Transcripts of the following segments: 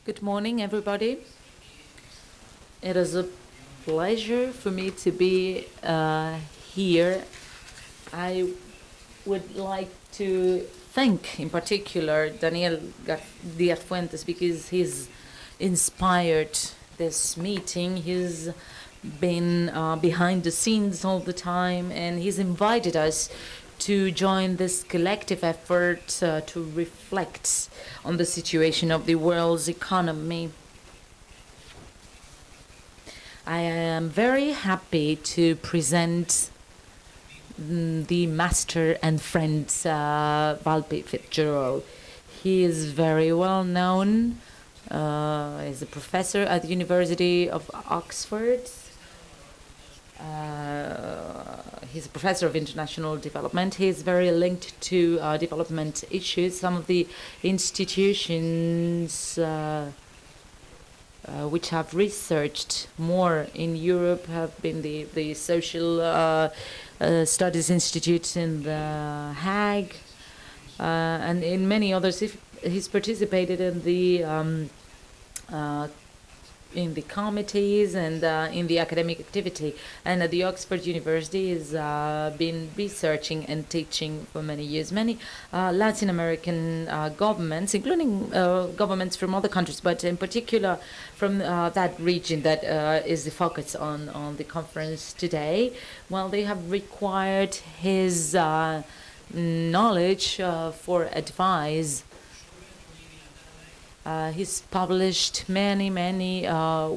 Good morning, everybody. It is a pleasure for me to be here. I would like to thank, in particular, Daniel Diaz Fuentes, because he's inspired this meeting. He's been behind the scenes all the time, and he's invited us to join this collective effort to reflect on the situation of the world's economy. I am very happy to present the master and friend Valpy FitzGerald. He is very well known. He's a professor at the University of Oxford. He's a professor of international development. He's very linked to development issues. Some of the institutions which have researched more in Europe have been the Social Studies Institute in The Hague, and in many others. He's participated in the committees and in the academic activity. And at the Oxford University has been researching and teaching for many years. Many Latin American governments, including governments from other countries, but in particular from that region that is the focus on the conference today, well, they have required his knowledge for advice. He's published many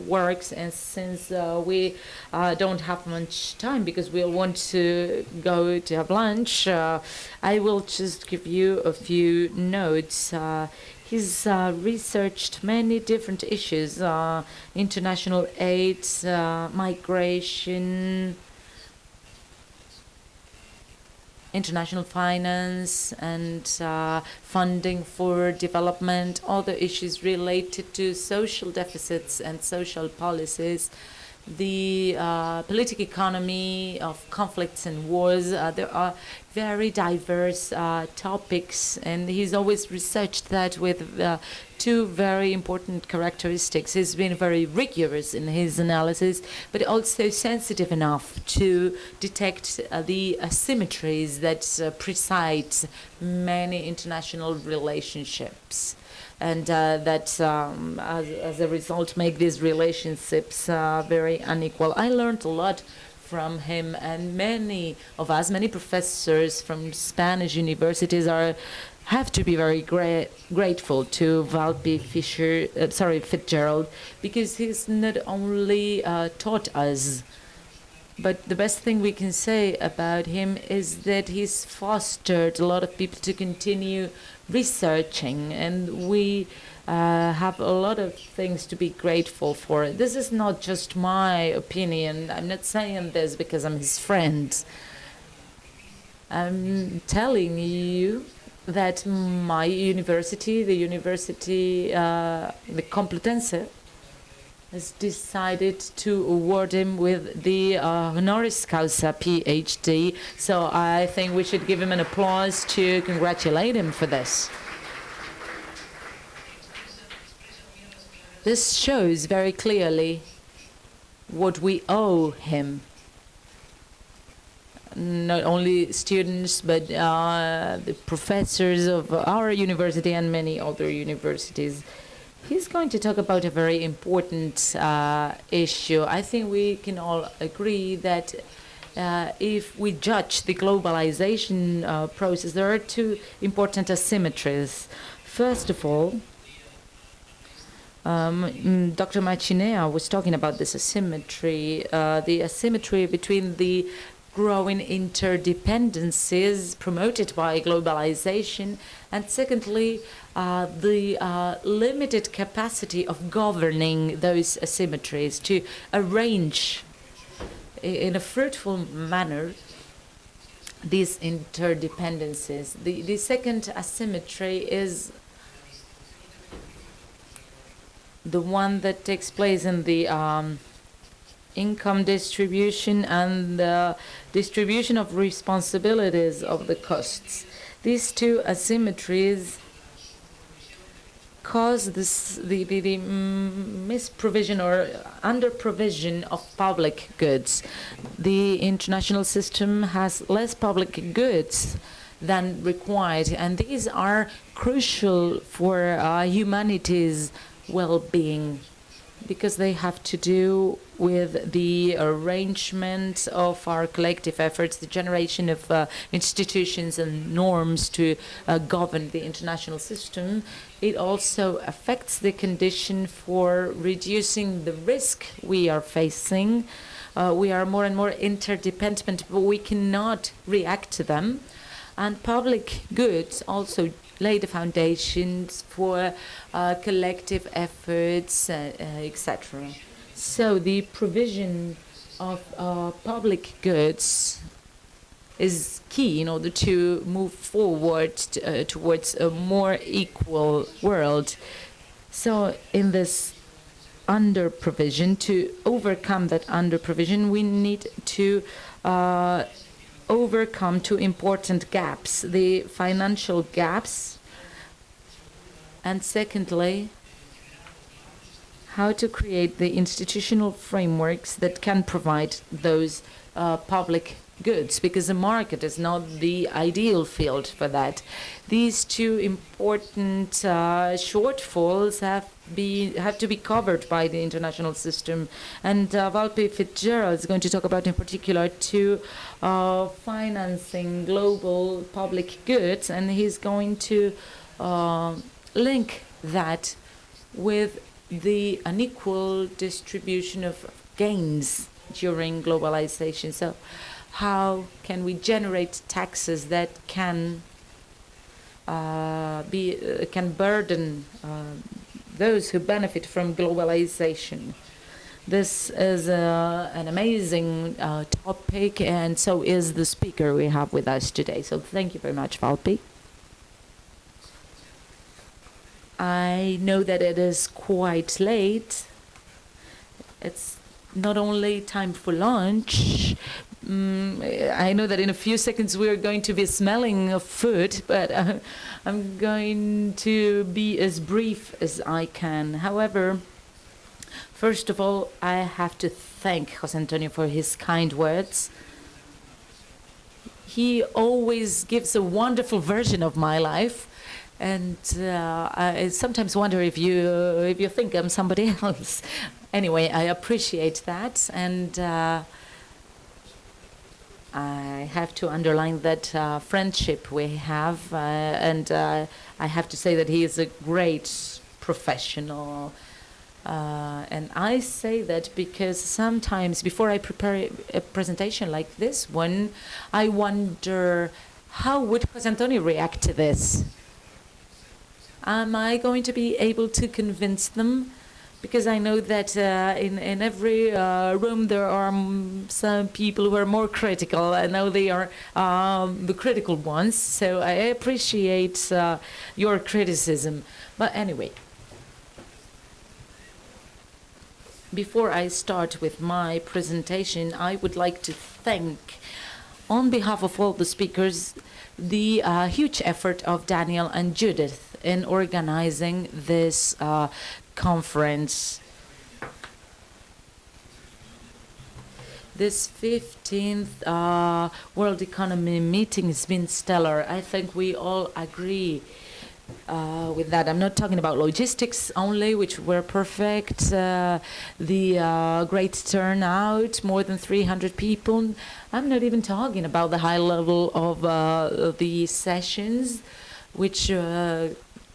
works, and since we don't have much time because we want to go to have lunch, I will just give you a few notes. He's researched many different issues: international aid, migration, international finance, and funding for development, other issues related to social deficits and social policies, the political economy of conflicts and wars. There are very diverse topics, and he's always researched that with two very important characteristics. He's been very rigorous in his analysis, but also sensitive enough to detect the asymmetries that preside many international relationships, and that as a result make these relationships very unequal. I learned a lot from him, and many of us, many professors from Spanish universities have to be very grateful to Valpy FitzGerald, because he's not only taught us, but the best thing we can say about him is that he's fostered a lot of people to continue researching, and we have a lot of things to be grateful for. This is not just my opinion. I'm not saying this because I'm his friend. I'm telling you that my university, the Complutense, has decided to award him with the honoris causa PhD. So I think we should give him an applause to congratulate him for this. This shows very clearly what we owe him. Not only students, but the professors of our university and many other universities. He's going to talk about a very important issue. I think we can all agree that if we judge the globalization process, there are two important asymmetries. First of all, Dr. Machinea was talking about this asymmetry, the asymmetry between the growing interdependencies promoted by globalization, and secondly, the limited capacity of governing those asymmetries to arrange in a fruitful manner these interdependencies. The second asymmetry is the one that takes place in the income distribution and the distribution of responsibilities of the costs. These two asymmetries cause the misprovision or under-provision of public goods. The international system has less public goods than required, and these are crucial for humanity's well-being, because they have to do with the arrangement of our collective efforts, the generation of institutions and norms to govern the international system. It also affects the condition for reducing the risk we are facing. We are more and more interdependent, but we cannot react to them. And public goods also lay the foundations for collective efforts, etc. So the provision of public goods is key in order to move forward towards a more equal world. So in this under-provision, to overcome that under-provision, we need to overcome two important gaps: the financial gaps, and secondly, how to create the institutional frameworks that can provide those public goods, because the market is not the ideal field for that. These two important shortfalls have to be covered by the international system, and Valpy FitzGerald is going to talk about in particular financing global public goods, and he's going to link that with the unequal distribution of gains during globalization. So how can we generate taxes that can burden those who benefit from globalization? This is an amazing topic, and so is the speaker we have with us today. So thank you very much, Valpy. I know that it is quite late. It's not only time for lunch. I know that in a few seconds we are going to be smelling of food, but I'm going to be as brief as I can. However, first of all, I have to thank José Antonio for his kind words. He always gives a wonderful version of my life. And I sometimes wonder if you think I'm somebody else. Anyway, I appreciate that, and I have to underline that friendship we have, and I have to say that he is a great professional. And I say that because sometimes before I prepare a presentation like this one, I wonder, how would José Antonio react to this? Am I going to be able to convince them? Because I know that in every room there are some people who are more critical. I know they are the critical ones, so I appreciate your criticism. But anyway, before I start with my presentation, I would like to thank, on behalf of all the speakers, the huge effort of Daniel and Judith in organizing this conference. This 15th World Economy meeting has been stellar. I think we all agree with that. I'm not talking about logistics only, which were perfect, the great turnout, more than 300 people. I'm not even talking about the high level of the sessions, which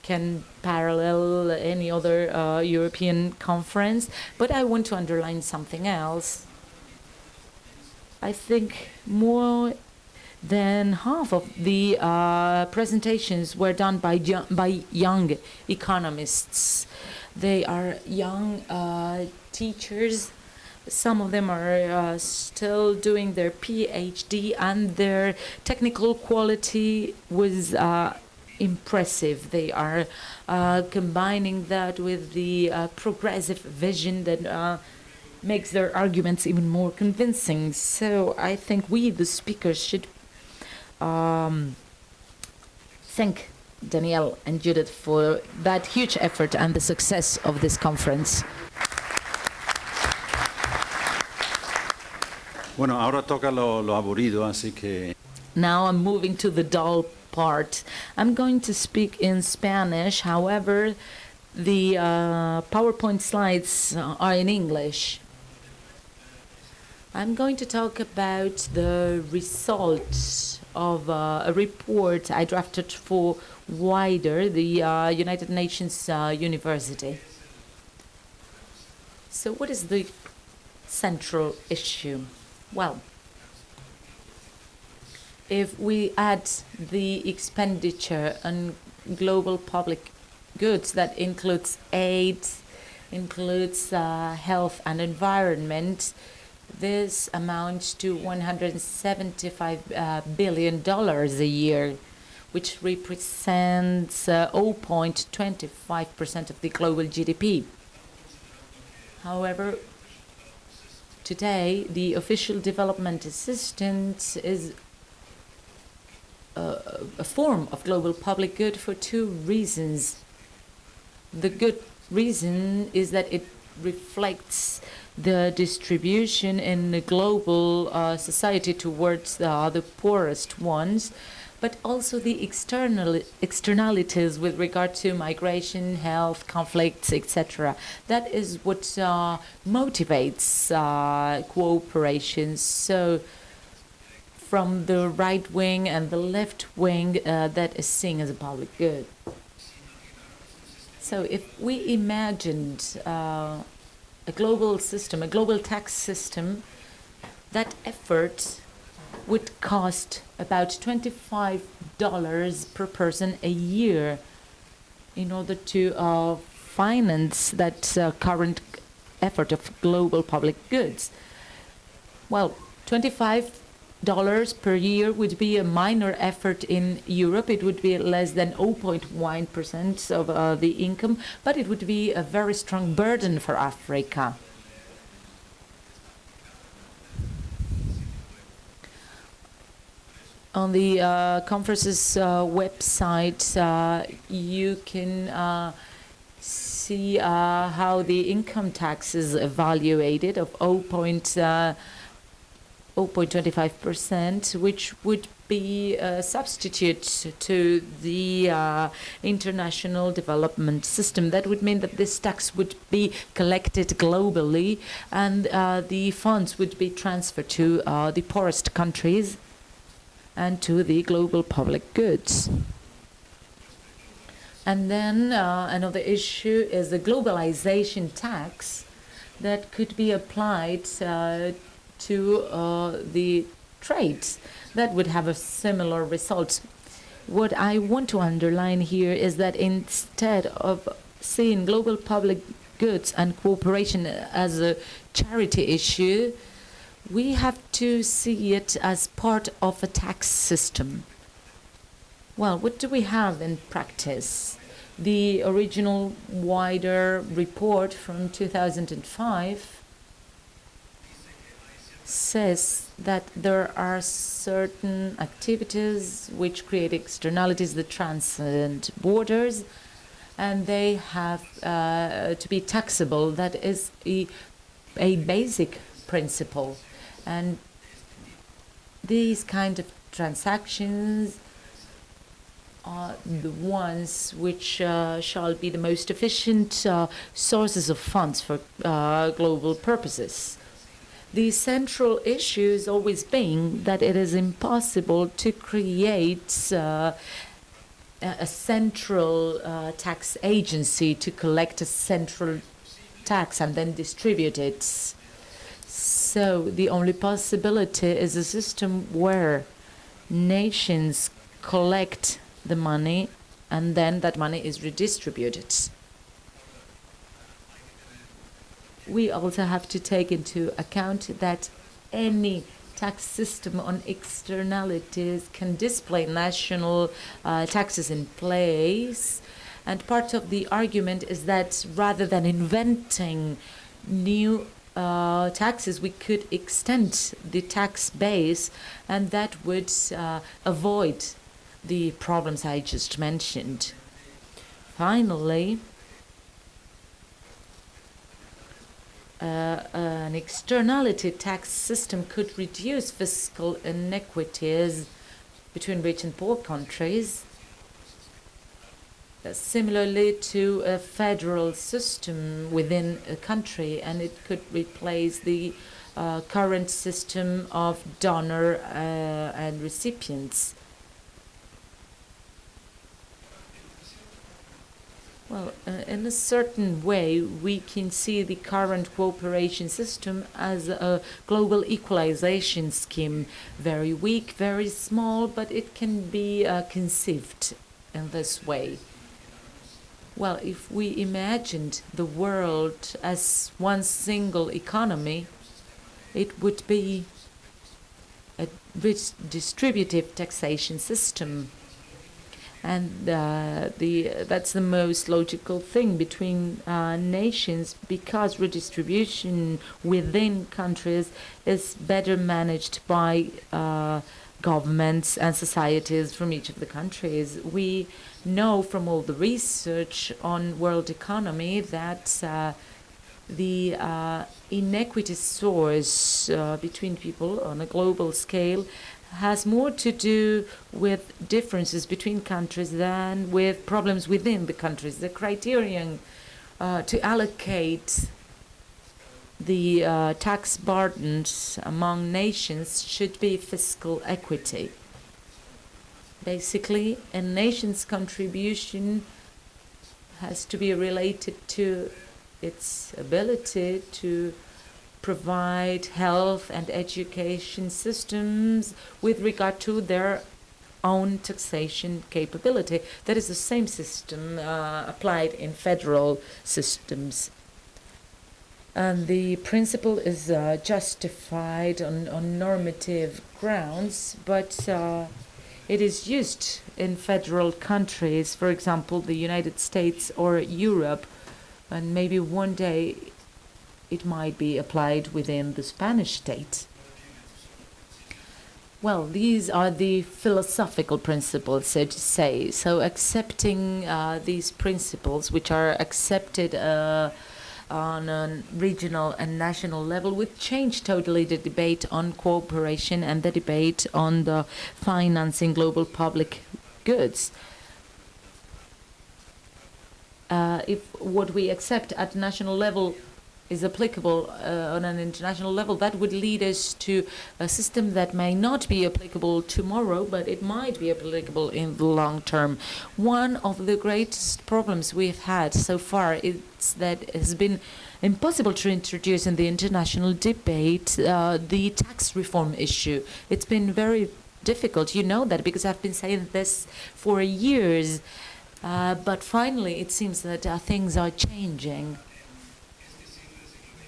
can parallel any other European conference. But I want to underline something else. I think more than half of the presentations were done by young economists. They are young teachers. Some of them are still doing their PhD, and their technical quality was impressive. They are combining that with the progressive vision that makes their arguments even more convincing. So I think we, the speakers, should thank Danielle and Judith for that huge effort and the success of this conference. Bueno, ahora toca lo aburrido, así que... Now I'm moving to the dull part. I'm going to speak in Spanish, however, the PowerPoint slides are in English. I'm going to talk about the results of a report I drafted for WIDER, the United Nations University. So what is the central issue? Well, if we add the expenditure on global public goods, that includes aid, includes health and environment, this amounts to $175 billion a year, which represents 0.25% of the global GDP. However, today, the official development assistance is a form of global public good for two reasons. The good reason is that it reflects the distribution in the global society towards the poorest ones, but also the externalities with regard to migration, health, conflicts, etc. That is what motivates cooperation. So from the right wing and the left wing, that is seen as a public good. So if we imagined a global system, a global tax system, that effort would cost about $25 per person a year in order to finance that current effort of global public goods. Well, $25 per year would be a minor effort in Europe. It would be less than 0.1% of the income, but it would be a very strong burden for Africa. On the conference's website, you can see how the income tax is evaluated of 0.25%, which would be a substitute to the international development system. That would mean that this tax would be collected globally, and the funds would be transferred to the poorest countries and to the global public goods. And then another issue is the globalization tax that could be applied to the trades. That would have a similar result. What I want to underline here is that instead of seeing global public goods and cooperation as a charity issue, we have to see it as part of a tax system. Well, what do we have in practice? The original WIDER report from 2005 says that there are certain activities which create externalities that transcend borders, and they have to be taxable. That is a basic principle. And these kind of transactions are the ones which shall be the most efficient sources of funds for global purposes. The central issue has always been that it is impossible to create a central tax agency to collect a central tax and then distribute it. So the only possibility is a system where nations collect the money and then that money is redistributed. We also have to take into account that any tax system on externalities can display national taxes in place. And part of the argument is that rather than inventing new taxes, we could extend the tax base, and that would avoid the problems I just mentioned. Finally, an externality tax system could reduce fiscal inequities between rich and poor countries, similarly to a federal system within a country, and it could replace the current system of donor and recipients. Well, in a certain way, we can see the current cooperation system as a global equalization scheme, very weak, very small, but it can be conceived in this way. Well, if we imagined the world as one single economy, it would be a rich distributive taxation system. And that's the most logical thing between nations, because redistribution within countries is better managed by governments and societies from each of the countries. We know from all the research on world economy that the inequity source between people on a global scale has more to do with differences between countries than with problems within the countries. The criterion to allocate the tax burdens among nations should be fiscal equity. Basically, a nation's contribution has to be related to its ability to provide health and education systems with regard to their own taxation capability. That is the same system applied in federal systems. And the principle is justified on normative grounds, but it is used in federal countries, for example, the United States or Europe, and maybe one day it might be applied within the Spanish state. Well, these are the philosophical principles, so to say. So accepting these principles, which are accepted on a regional and national level, would change totally the debate on cooperation and the debate on the financing global public goods. If what we accept at national level is applicable on an international level, that would lead us to a system that may not be applicable tomorrow, but it might be applicable in the long term. One of the greatest problems we've had so far is that it has been impossible to introduce in the international debate the tax reform issue. It's been very difficult. You know that because I've been saying this for years. But finally, it seems that things are changing.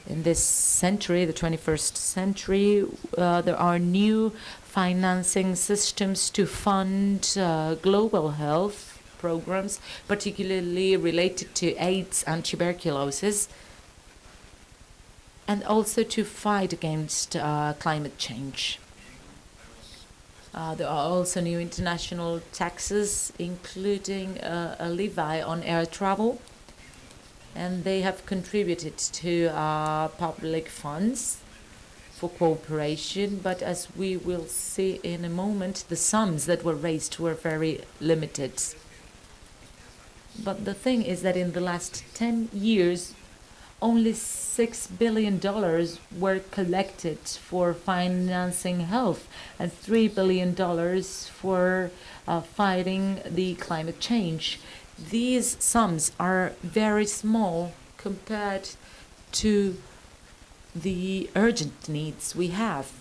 In this century, the 21st century, there are new financing systems to fund global health programs, particularly related to AIDS and tuberculosis, and also to fight against climate change. There are also new international taxes, including a levy on air travel, and they have contributed to public funds for cooperation. But as we will see in a moment, the sums that were raised were very limited. But the thing is that in the last 10 years, only $6 billion were collected for financing health and $3 billion for fighting the climate change. These sums are very small compared to the urgent needs we have.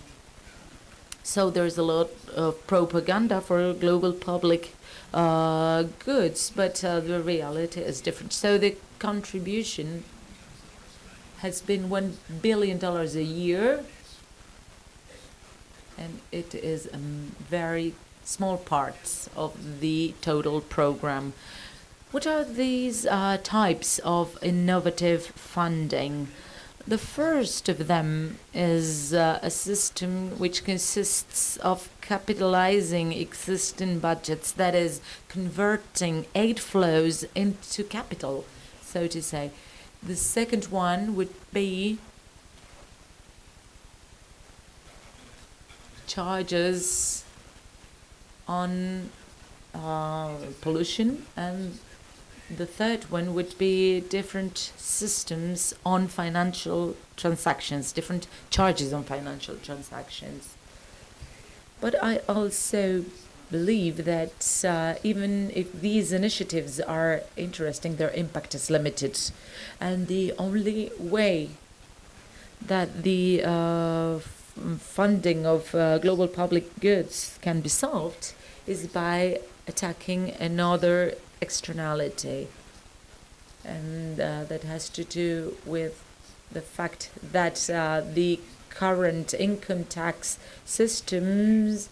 So there's a lot of propaganda for global public goods, but the reality is different. So the contribution has been $1 billion a year, and it is a very small part of the total program. What are these types of innovative funding? The first of them is a system which consists of capitalizing existing budgets, that is, converting aid flows into capital, so to say. The second one would be charges on pollution, and the third one would be different systems on financial transactions, different charges on financial transactions. But I also believe that even if these initiatives are interesting, their impact is limited. And the only way that the funding of global public goods can be solved is by attacking another externality, and that has to do with the fact that the current income tax systems,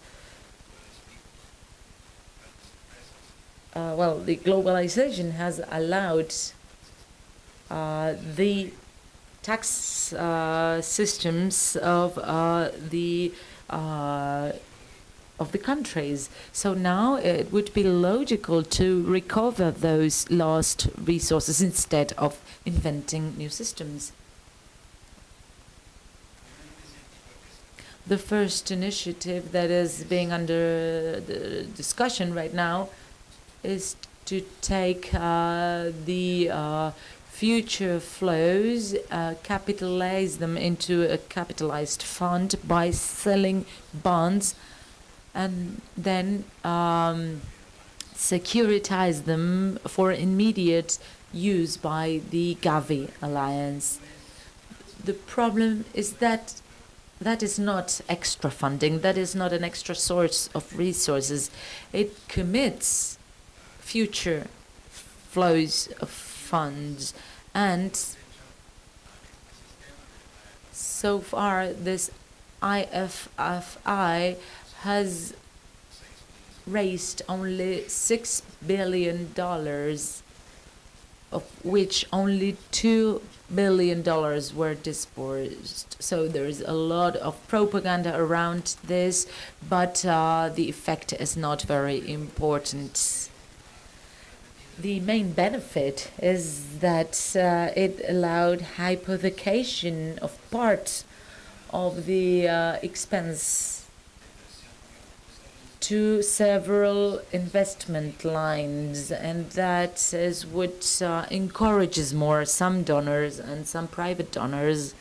the globalization has allowed the tax systems of the countries. So now it would be logical to recover those lost resources instead of inventing new systems. The first initiative that is being under the discussion right now is to take the future flows, capitalize them into a capitalized fund by selling bonds, and then securitize them for immediate use by the Gavi alliance. The problem is that that is not extra funding, that is not an extra source of resources. It commits future flows of funds, and so far this IFFI has raised only $6 billion, of which only $2 billion were disbursed. So there is a lot of propaganda around this, but the effect is not very important. The main benefit is that it allowed hypothecation of part of the expense to several investment lines, and that is what encourages more some donors and some private donors,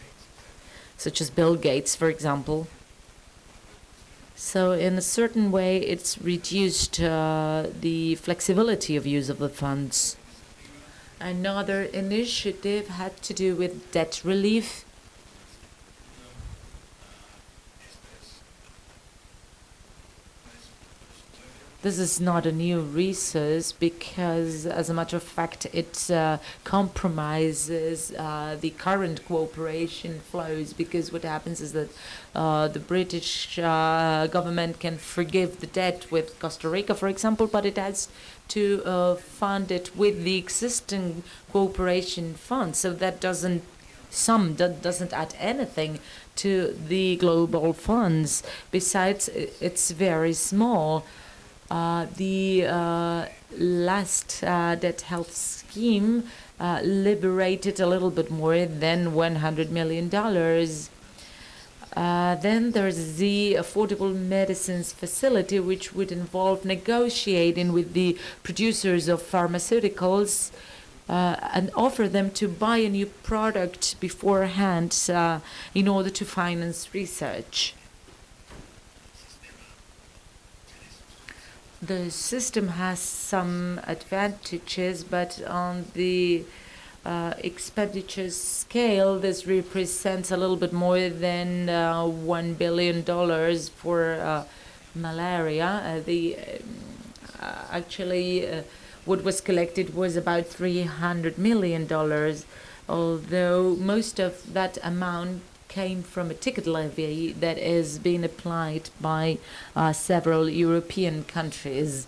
such as Bill Gates, for example. So in a certain way, it's reduced the flexibility of use of the funds. Another initiative had to do with debt relief. This is not a new resource because, as a matter of fact, it compromises the current cooperation flows, because what happens is that the British government can forgive the debt with Costa Rica, for example, but it has to fund it with the existing cooperation fund. So that doesn't add anything to the global funds. Besides, it's very small. The last debt health scheme liberated a little bit more than $100 million. Then there's the Affordable Medicines Facility, which would involve negotiating with the producers of pharmaceuticals and offer them to buy a new product beforehand in order to finance research. The system has some advantages, but on the expenditure scale, this represents a little bit more than $1 billion for malaria. What was collected was about $300 million, although most of that amount came from a ticket levy that is being applied by several European countries.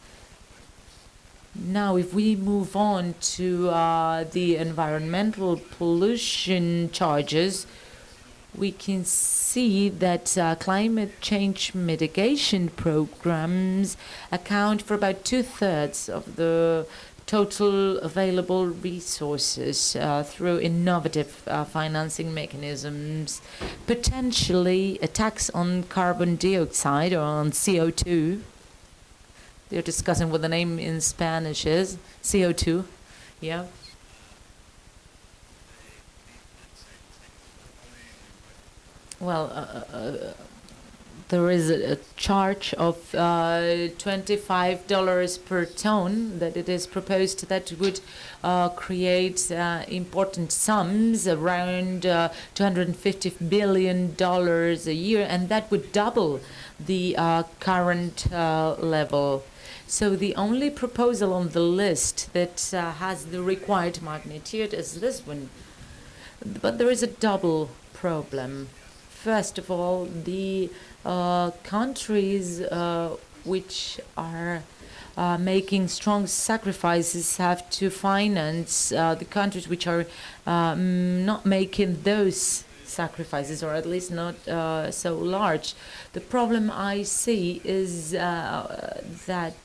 Now, if we move on to the environmental pollution charges, we can see that climate change mitigation programs account for about 2/3 of the total available resources through innovative financing mechanisms. Potentially a tax on carbon dioxide or on CO2. They're discussing what the name in Spanish is, CO2, yeah. Well, there is a charge of $25 per ton that it is proposed that would create important sums, around $250 billion a year, and that would double the current level. So the only proposal on the list that has the required magnitude is this one. But there is a double problem. First of all, the countries which are making strong sacrifices have to finance the countries which are not making those sacrifices, or at least not so large. The problem I see is that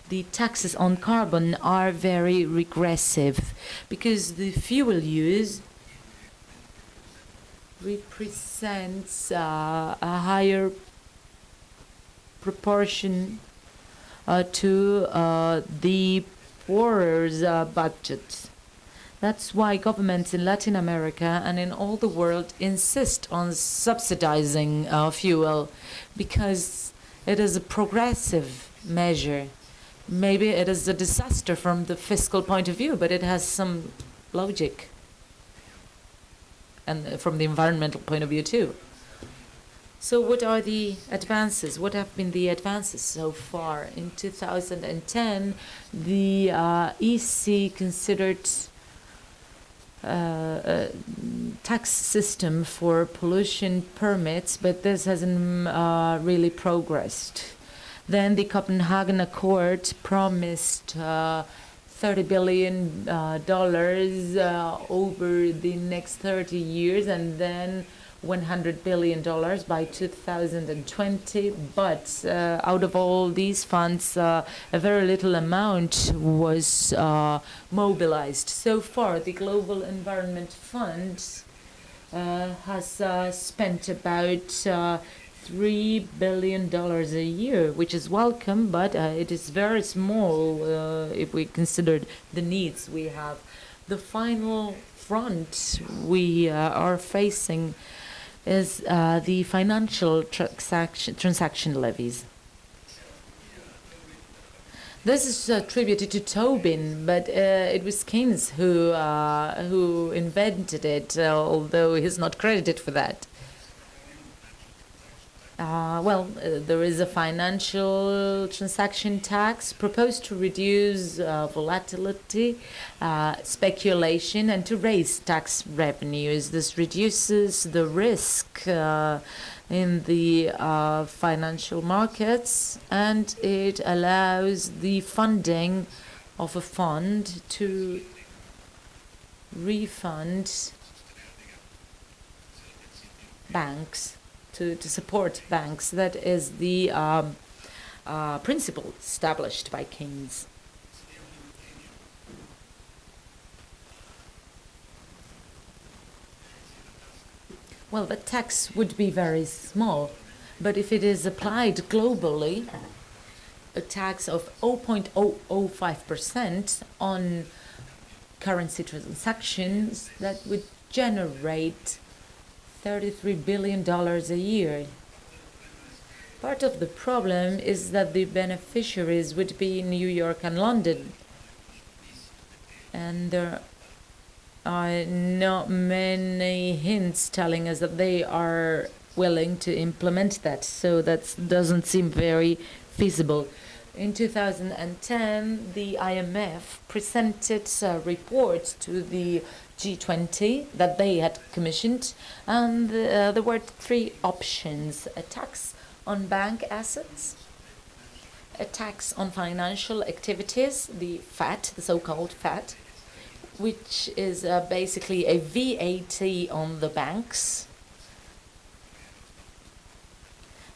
the taxes on carbon are very regressive, because the fuel use represents a higher proportion to the poor's budget. That's why governments in Latin America and in all the world insist on subsidizing fuel, because it is a progressive measure. Maybe it is a disaster from the fiscal point of view, but it has some logic. And from the environmental point of view too. So what are the advances? What have been the advances so far? In 2010, the EC considered a tax system for pollution permits, but this hasn't really progressed. Then the Copenhagen Accord promised $30 billion over the next 30 years, and then $100 billion by 2020. But out of all these funds, a very little amount was mobilized. So far, the Global Environment Fund has spent about $3 billion a year, which is welcome, but it is very small if we consider the needs we have. The final front we are facing is the financial transaction levies. This is attributed to Tobin, but it was Keynes who invented it, although he's not credited for that. There is a financial transaction tax proposed to reduce volatility, speculation, and to raise tax revenues. This reduces the risk in the financial markets, and it allows the funding of a fund to refund banks. To support banks. That is the principle established by Keynes. Well, the tax would be very small, but if it is applied globally, a tax of 0.005% on currency transactions, that would generate $33 billion a year. Part of the problem is that the beneficiaries would be in New York and London, and there are not many hints telling us that they are willing to implement that, so that doesn't seem very feasible. In 2010, the IMF presented a report to the G20 that they had commissioned, and there were three options: a tax on bank assets, a tax on financial activities, the VAT, the so-called VAT, which is basically a VAT on the banks.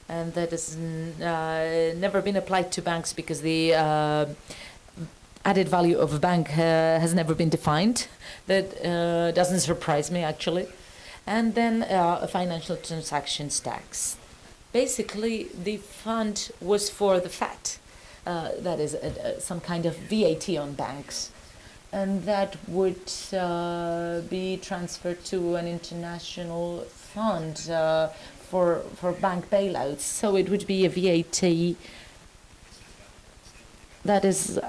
And that has never been applied to banks because the added value of a bank has never been defined. That doesn't surprise me, actually. And then a financial transactions tax. Basically, the fund was for the VAT, that is some kind of VAT on banks. And that would be transferred to an international fund for bank bailouts. So it would be a VAT that is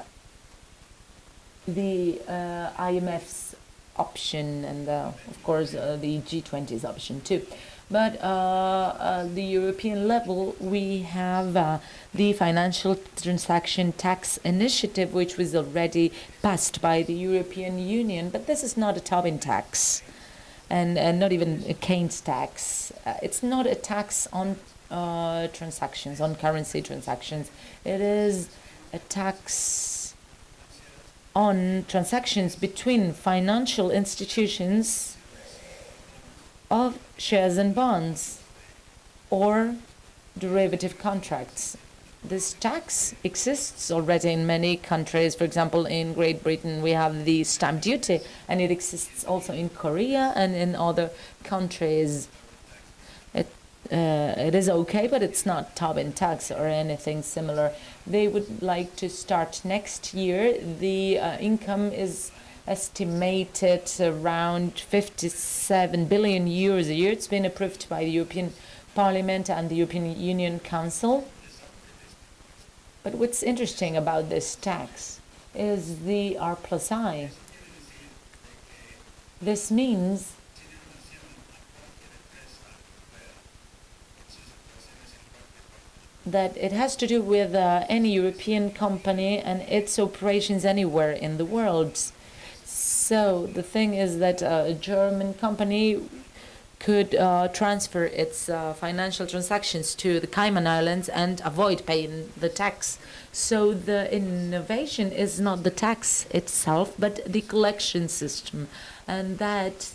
the IMF's option, and of course the G20's option too. But at the European level, we have the Financial Transaction Tax Initiative, which was already passed by the European Union. But this is not a Tobin tax, and not even a Keynes tax. It's not a tax on transactions, on currency transactions. It is a tax on transactions between financial institutions of shares and bonds or derivative contracts. This tax exists already in many countries. For example, in Great Britain, we have the stamp duty, and it exists also in Korea and in other countries. It is okay, but it's not Tobin tax or anything similar. They would like to start next year. The income is estimated around 57 billion euros a year. It's been approved by the European Parliament and the European Union Council. But what's interesting about this tax is the R plus I. This means that it has to do with any European company and its operations anywhere in the world. So the thing is that a German company could transfer its financial transactions to the Cayman Islands and avoid paying the tax. So the innovation is not the tax itself, but the collection system. And that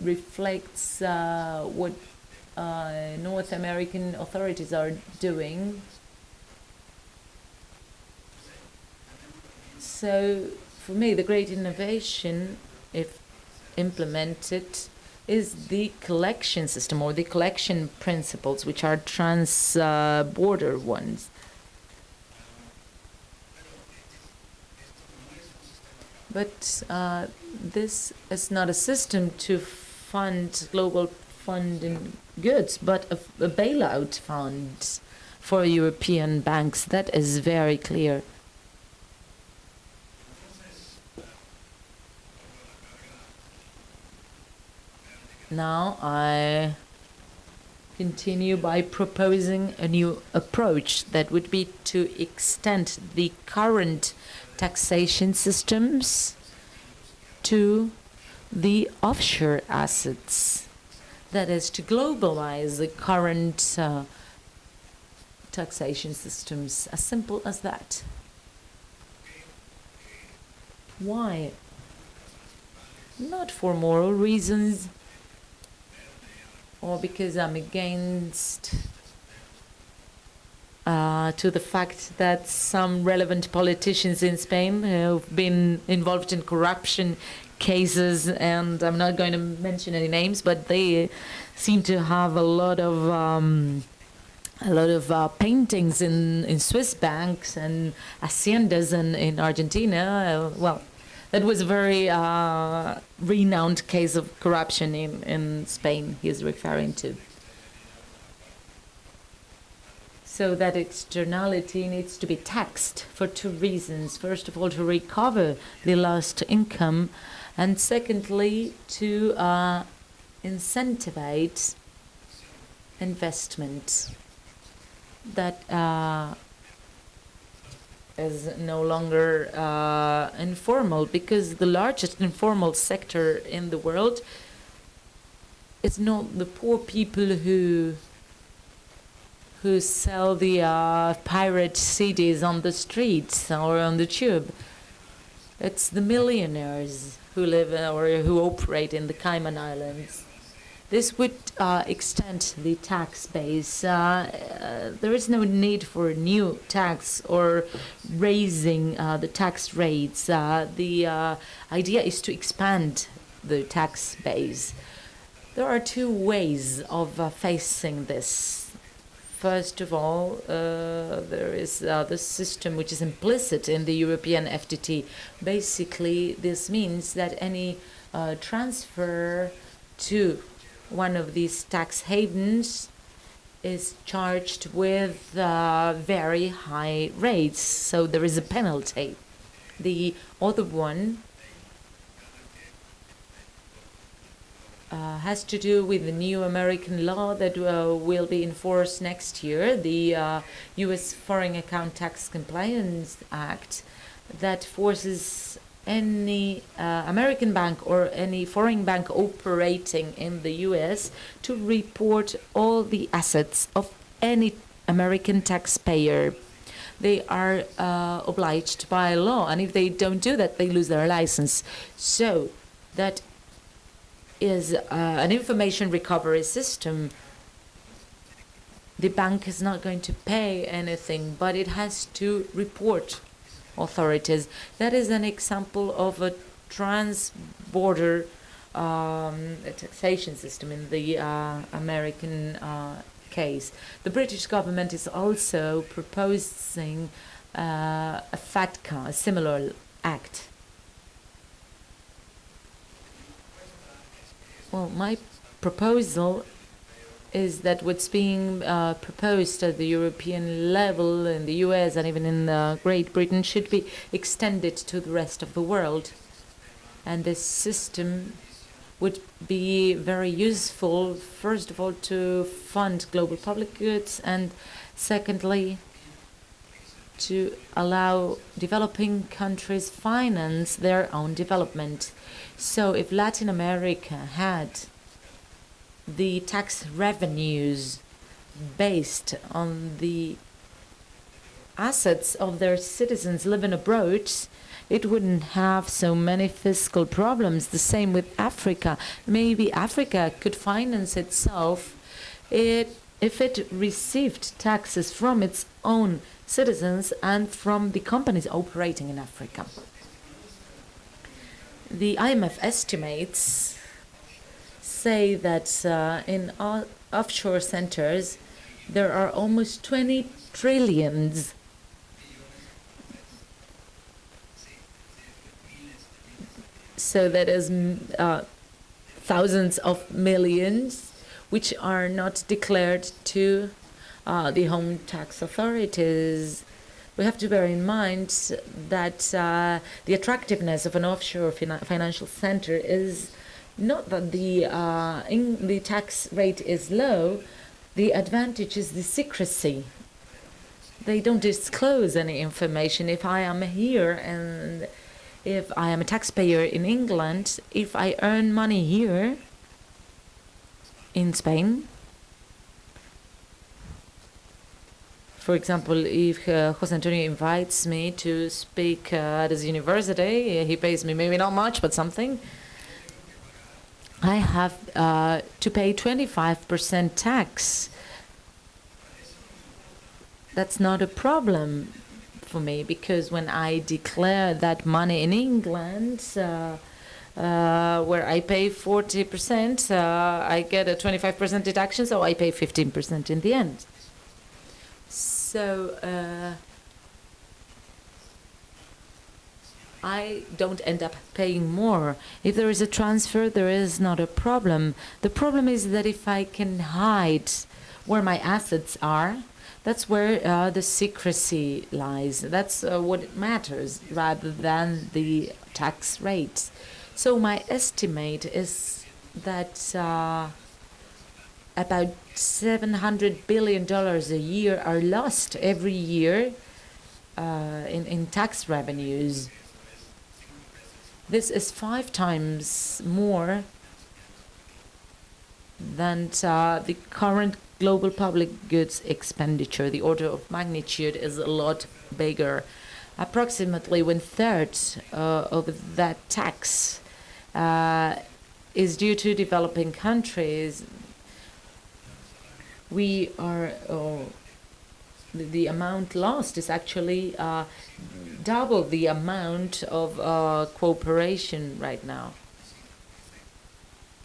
reflects what North American authorities are doing. So for me, the great innovation, if implemented, is the collection system or the collection principles, which are trans-border ones. But this is not a system to fund global funding goods, but a bailout fund for European banks. That is very clear. Now I continue by proposing a new approach that would be to extend the current taxation systems to the offshore assets. That is, to globalize the current taxation systems, as simple as that. Why? Not for moral reasons, or because I'm against to the fact that some relevant politicians in Spain have been involved in corruption cases, and I'm not going to mention any names, but they seem to have a lot of paintings in Swiss banks and haciendas in Argentina. Well, that was a very renowned case of corruption in Spain he is referring to. So that externality needs to be taxed for two reasons. First of all, to recover the lost income, and secondly, to incentivize investment that is no longer informal, because the largest informal sector in the world is not the poor people who who sell the pirate CDs on the streets or on the tube. It's the millionaires who live or who operate in the Cayman Islands. This would extend the tax base. There is no need for a new tax or raising the tax rates. The idea is to expand the tax base. There are two ways of facing this. First of all, there is the system which is implicit in the European FTT. Basically, this means that any transfer to one of these tax havens is charged with very high rates, so there is a penalty. The other one has to do with the new American law that will be enforced next year, the U.S. Foreign Account Tax Compliance Act, that forces any American bank or any foreign bank operating in the U.S. to report all the assets of any American taxpayer. They are obliged by law, and if they don't do that, they lose their license. So that is an information recovery system. The bank is not going to pay anything, but it has to report authorities. That is an example of a trans-border taxation system in the American case. The British government is also proposing a FATCA, a similar act. Well, my proposal is that what's being proposed at the European level, in the US and even in Great Britain, should be extended to the rest of the world. And this system would be very useful, first of all, to fund global public goods, and secondly, to allow developing countries finance their own development. So if Latin America had the tax revenues based on the assets of their citizens living abroad, it wouldn't have so many fiscal problems. The same with Africa. Maybe Africa could finance itself if it received taxes from its own citizens and from the companies operating in Africa. The IMF estimates say that in offshore centers there are almost 20 trillions. So that is thousands of millions which are not declared to the home tax authorities. We have to bear in mind that the attractiveness of an offshore financial center is not that the tax rate is low. The advantage is the secrecy. They don't disclose any information. If I am here and if I am a taxpayer in England, if I earn money here in Spain, for example, if Jose Antonio invites me to speak at his university, he pays me maybe not much, but something, I have to pay 25% tax. That's not a problem for me, because when I declare that money in England, where I pay 40%, I get a 25% deduction, so I pay 15% in the end. So I don't end up paying more. If there is a transfer, there is not a problem. The problem is that if I can hide where my assets are, that's where the secrecy lies. That's what matters, rather than the tax rates. So my estimate is that about $700 billion a year are lost every year in tax revenues. This is 5 times more than the current global public goods expenditure. The order of magnitude is a lot bigger. Approximately 1/3 of that tax is due to developing countries. We are the amount lost is actually double the amount of cooperation right now.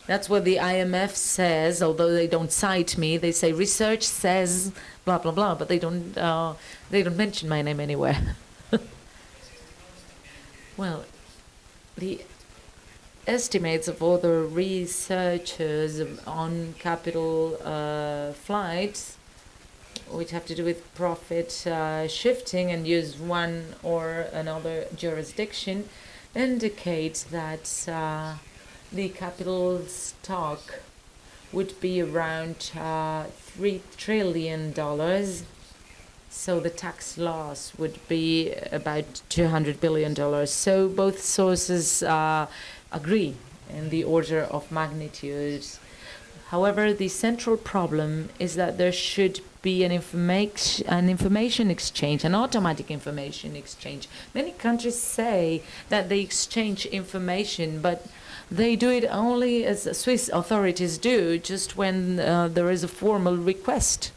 That's what the IMF says, although they don't cite me. They say research says blah blah blah, but they don't mention my name anywhere. Well, the estimates of other researchers on capital flights, which have to do with profit shifting and use one or another jurisdiction, indicate that the capital stock would be around $3 trillion. So the tax loss would be about $200 billion. So both sources agree in the order of magnitude. However, the central problem is that there should be an information exchange, an automatic information exchange. Many countries say that they exchange information, but they do it only as Swiss authorities do, just when there is a formal request.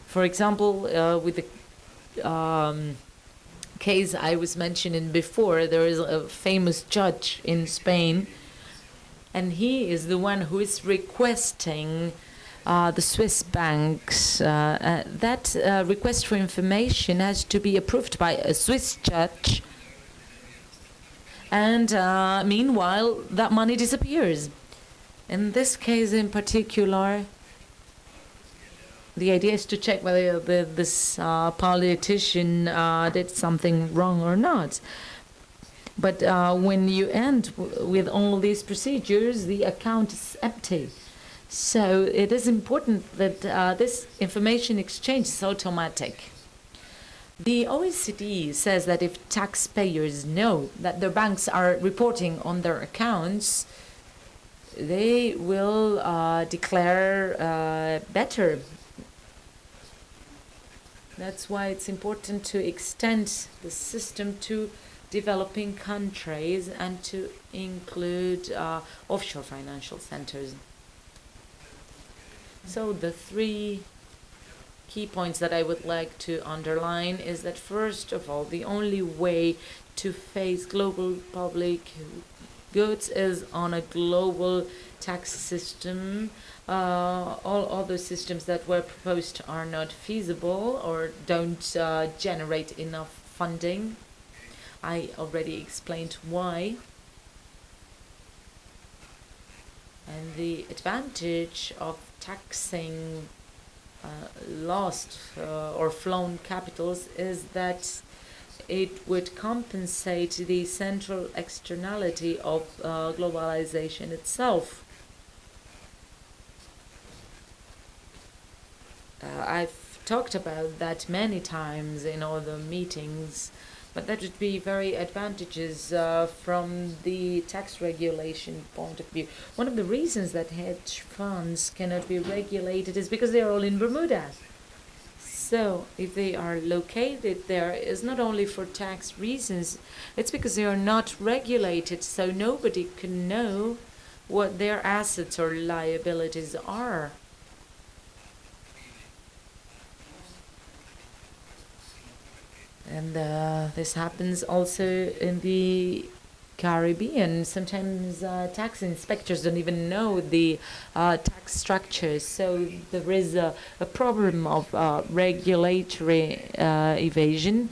For example, with the case I was mentioning before, there is a famous judge in Spain, and he is the one who is requesting the Swiss banks. That request for information has to be approved by a Swiss judge, and meanwhile, that money disappears. In this case in particular, the idea is to check whether this politician did something wrong or not. But when you end with all these procedures, the account is empty. So it is important that this information exchange is automatic. The OECD says that if taxpayers know that their banks are reporting on their accounts, they will declare better. That's why it's important to extend the system to developing countries and to include offshore financial centers. So the three key points that I would like to underline is that, first of all, the only way to face global public goods is on a global tax system. All other systems that were proposed are not feasible or don't generate enough funding. I already explained why. And the advantage of taxing lost or flown capitals is that it would compensate the central externality of globalization itself. I've talked about that many times in other meetings, but that would be very advantageous from the tax regulation point of view. One of the reasons that hedge funds cannot be regulated is because they are all in Bermuda. So if they are located there, it's not only for tax reasons, it's because they are not regulated, so nobody can know what their assets or liabilities are. And this happens also in the Caribbean. Sometimes tax inspectors don't even know the tax structures. So there is a problem of regulatory evasion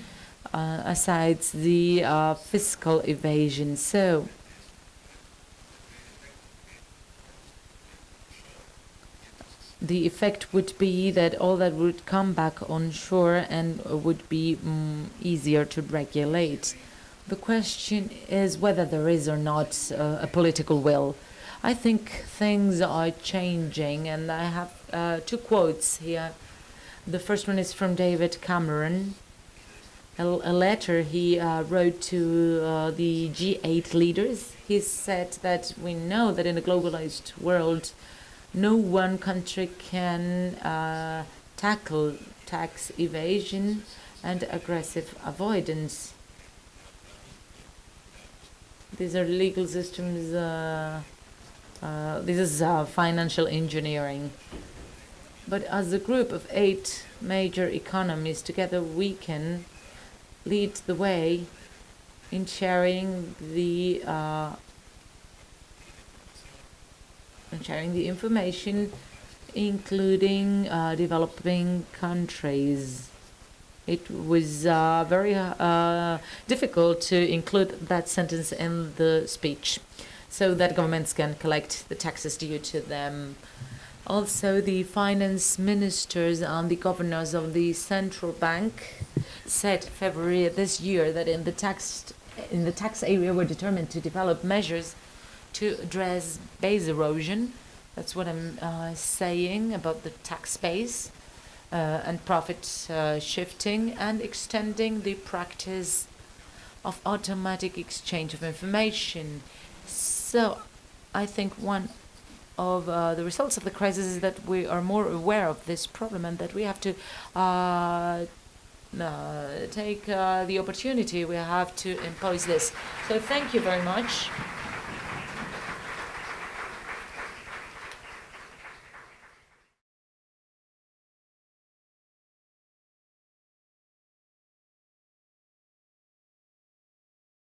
aside the fiscal evasion. So the effect would be that all that would come back on shore and would be easier to regulate. The question is whether there is or not a political will. I think things are changing, and I have two quotes here. The first one is from David Cameron, a letter he wrote to the G8 leaders. He said that we know that in a globalized world, No one country can tackle tax evasion and aggressive avoidance. These are legal systems. This is financial engineering. But as a group of 8 major economies, together we can lead the way in sharing the information, including developing countries. It was very difficult to include that sentence in the speech, so that governments can collect the taxes due to them. Also, the finance ministers and the governors of the central bank said February this year that in the tax area we're determined to develop measures to address base erosion. That's what I'm saying about the tax base and profit shifting, and extending the practice of automatic exchange of information. So I think one of the results of the crisis is that we are more aware of this problem, and that we have to take the opportunity. We have to impose this. So thank you very much.